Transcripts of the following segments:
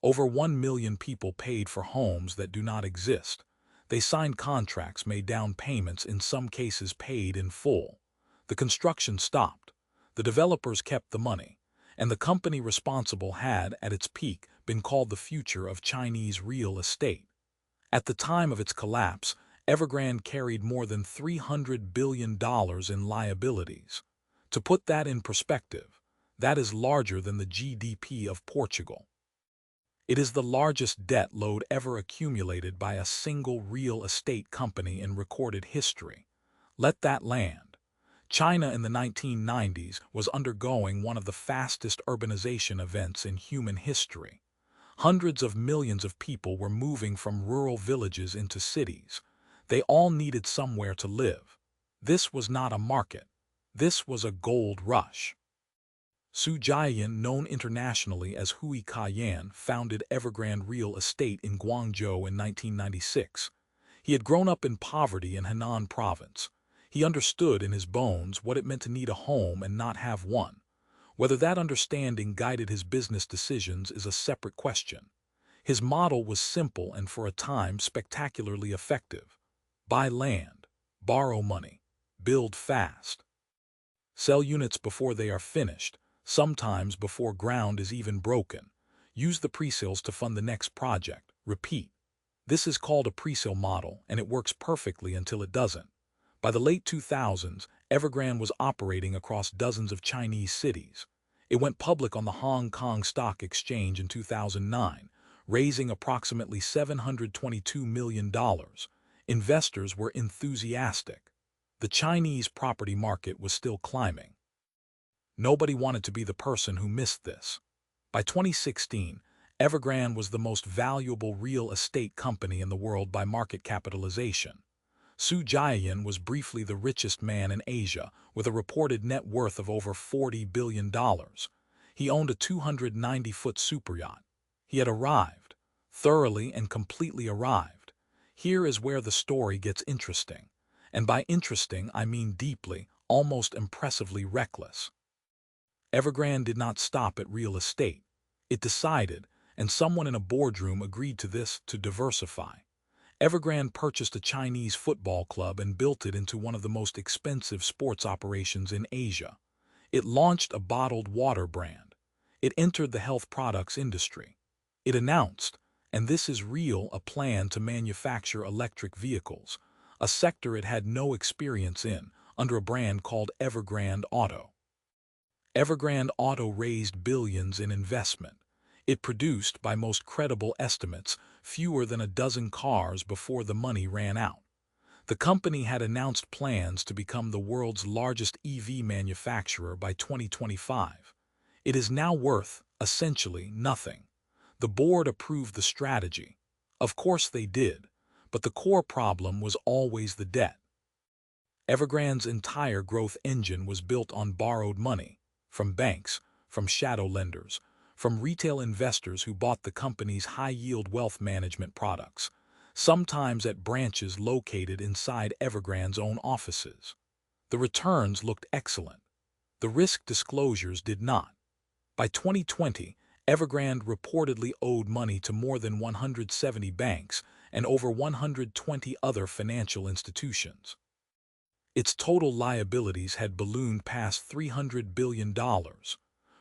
Over 1 million people paid for homes that do not exist. They signed contracts, made down payments, in some cases paid in full. The construction stopped. The developers kept the money. And the company responsible had, at its peak, been called the future of Chinese real estate. At the time of its collapse, Evergrande carried more than $300 billion in liabilities. To put that in perspective, that is larger than the GDP of Portugal. It is the largest debt load ever accumulated by a single real estate company in recorded history. Let that land. China in the 1990s was undergoing one of the fastest urbanization events in human history. Hundreds of millions of people were moving from rural villages into cities. They all needed somewhere to live. This was not a market. This was a gold rush. Su Jiayan, known internationally as Hui Kayan, founded Evergrande Real Estate in Guangzhou in 1996. He had grown up in poverty in Henan province. He understood in his bones what it meant to need a home and not have one. Whether that understanding guided his business decisions is a separate question. His model was simple and for a time spectacularly effective. Buy land, borrow money, build fast. Sell units before they are finished, sometimes before ground is even broken. Use the pre-sales to fund the next project. Repeat. This is called a pre-sale model, and it works perfectly until it doesn't. By the late 2000s, Evergrande was operating across dozens of Chinese cities. It went public on the Hong Kong Stock Exchange in 2009, raising approximately $722 million. Investors were enthusiastic. The Chinese property market was still climbing. Nobody wanted to be the person who missed this. By 2016, Evergrande was the most valuable real estate company in the world by market capitalization. Su Jiayan was briefly the richest man in Asia, with a reported net worth of over $40 billion. He owned a 290-foot superyacht. He had arrived, thoroughly and completely arrived. Here is where the story gets interesting. And by interesting, I mean deeply, almost impressively reckless. Evergrande did not stop at real estate. It decided, and someone in a boardroom agreed to this, to diversify. Evergrande purchased a Chinese football club and built it into one of the most expensive sports operations in Asia. It launched a bottled water brand. It entered the health products industry. It announced, and this is real, a plan to manufacture electric vehicles, a sector it had no experience in, under a brand called Evergrande Auto. Evergrande Auto raised billions in investment. It produced, by most credible estimates, fewer than a dozen cars before the money ran out. The company had announced plans to become the world's largest EV manufacturer by 2025. It is now worth, essentially, nothing. The board approved the strategy. Of course they did, but the core problem was always the debt. Evergrande's entire growth engine was built on borrowed money, from banks, from shadow lenders, from retail investors who bought the company's high-yield wealth management products, sometimes at branches located inside Evergrande's own offices. The returns looked excellent. The risk disclosures did not. By 2020, Evergrande reportedly owed money to more than 170 banks and over 120 other financial institutions. Its total liabilities had ballooned past $300 billion.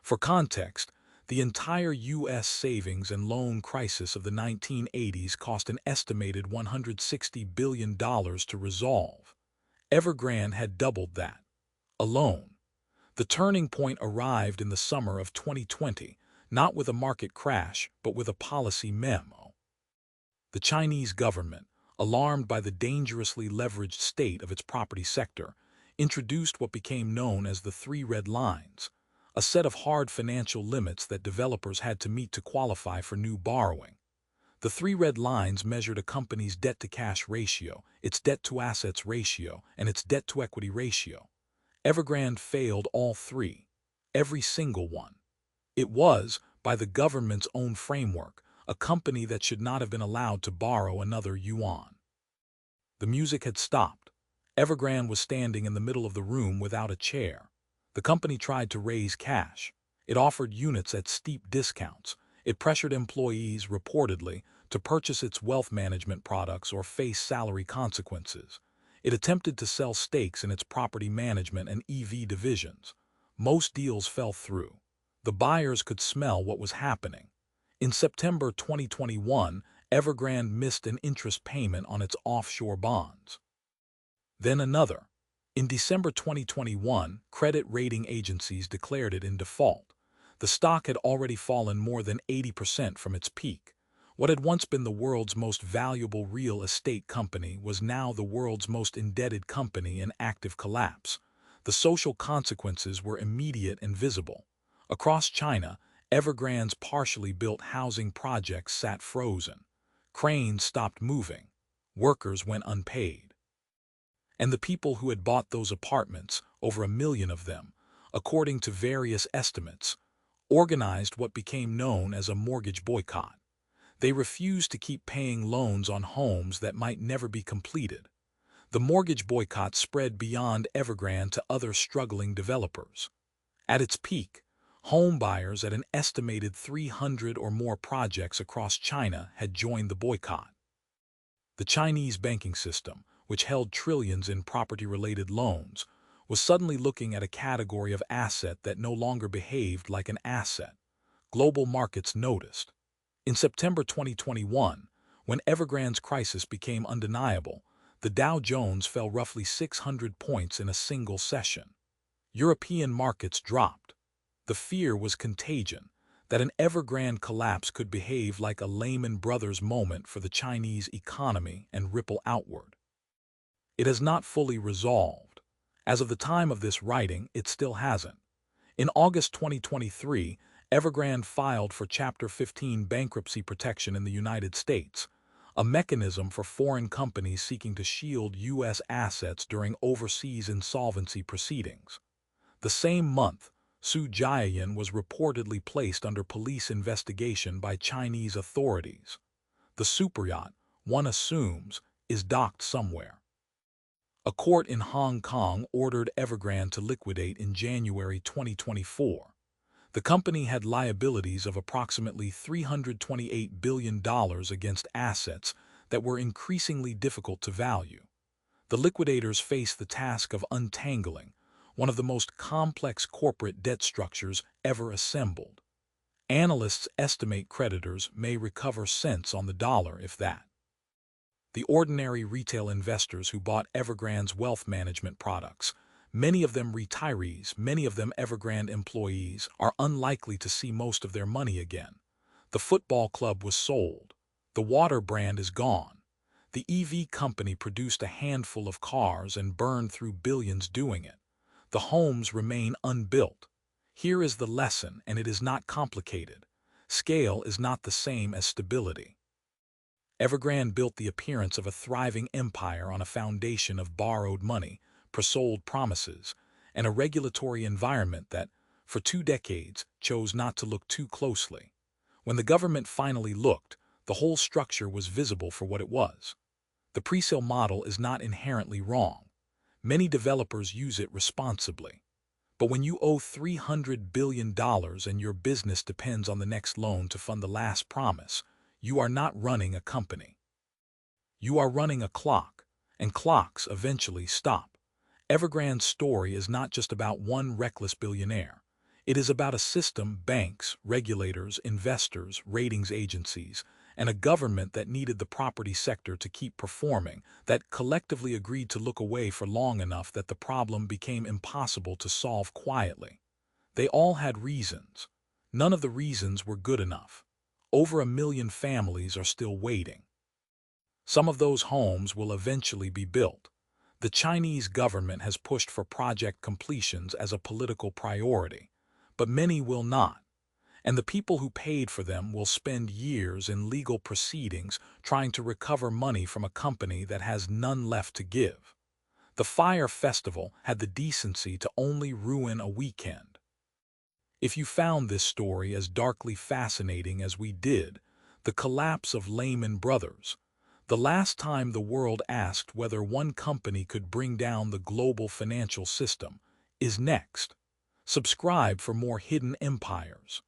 For context, the entire U.S. savings and loan crisis of the 1980s cost an estimated $160 billion to resolve. Evergrande had doubled that, alone. The turning point arrived in the summer of 2020, not with a market crash, but with a policy memo. The Chinese government, alarmed by the dangerously leveraged state of its property sector, introduced what became known as the Three Red Lines, a set of hard financial limits that developers had to meet to qualify for new borrowing. The Three Red Lines measured a company's debt-to-cash ratio, its debt-to-assets ratio, and its debt-to-equity ratio. Evergrande failed all three, every single one. It was, by the government's own framework, a company that should not have been allowed to borrow another yuan. The music had stopped. Evergrande was standing in the middle of the room without a chair. The company tried to raise cash. It offered units at steep discounts. It pressured employees, reportedly, to purchase its wealth management products or face salary consequences. It attempted to sell stakes in its property management and EV divisions. Most deals fell through. The buyers could smell what was happening. In September 2021, Evergrande missed an interest payment on its offshore bonds. Then another. In December 2021, credit rating agencies declared it in default. The stock had already fallen more than 80% from its peak. What had once been the world's most valuable real estate company was now the world's most indebted company in active collapse. The social consequences were immediate and visible. Across China, Evergrande's partially built housing projects sat frozen. Cranes stopped moving. Workers went unpaid. And the people who had bought those apartments, over 1 million of them, according to various estimates, organized what became known as a mortgage boycott. They refused to keep paying loans on homes that might never be completed. The mortgage boycott spread beyond Evergrande to other struggling developers. At its peak, home buyers at an estimated 300 or more projects across China had joined the boycott. The Chinese banking system, which held trillions in property-related loans, was suddenly looking at a category of asset that no longer behaved like an asset. Global markets noticed. In September 2021, when Evergrande's crisis became undeniable, the Dow Jones fell roughly 600 points in a single session. European markets dropped. The fear was contagion, that an Evergrande collapse could behave like a Lehman Brothers moment for the Chinese economy and ripple outward. It has not fully resolved. As of the time of this writing, it still hasn't. In August 2023, Evergrande filed for Chapter 15 bankruptcy protection in the United States, a mechanism for foreign companies seeking to shield U.S. assets during overseas insolvency proceedings. The same month, Su Jiayan was reportedly placed under police investigation by Chinese authorities. The superyacht, one assumes, is docked somewhere. A court in Hong Kong ordered Evergrande to liquidate in January 2024. The company had liabilities of approximately $328 billion against assets that were increasingly difficult to value. The liquidators faced the task of untangling one of the most complex corporate debt structures ever assembled. Analysts estimate creditors may recover cents on the dollar, if that. The ordinary retail investors who bought Evergrande's wealth management products, many of them retirees, many of them Evergrande employees, are unlikely to see most of their money again. The football club was sold. The water brand is gone. The EV company produced a handful of cars and burned through billions doing it. The homes remain unbuilt. Here is the lesson, and it is not complicated. Scale is not the same as stability. Evergrande built the appearance of a thriving empire on a foundation of borrowed money, presold promises, and a regulatory environment that, for 2 decades, chose not to look too closely. When the government finally looked, the whole structure was visible for what it was. The presale model is not inherently wrong. Many developers use it responsibly. But when you owe $300 billion and your business depends on the next loan to fund the last promise, you are not running a company. You are running a clock, and clocks eventually stop. Evergrande's story is not just about one reckless billionaire. It is about a system, banks, regulators, investors, ratings agencies, and a government that needed the property sector to keep performing, that collectively agreed to look away for long enough that the problem became impossible to solve quietly. They all had reasons. None of the reasons were good enough. Over 1 million families are still waiting. Some of those homes will eventually be built. The Chinese government has pushed for project completions as a political priority, but many will not. And the people who paid for them will spend years in legal proceedings trying to recover money from a company that has none left to give. The Fire Festival had the decency to only ruin a weekend. If you found this story as darkly fascinating as we did, the collapse of Lehman Brothers, the last time the world asked whether one company could bring down the global financial system, is next. Subscribe for more hidden empires.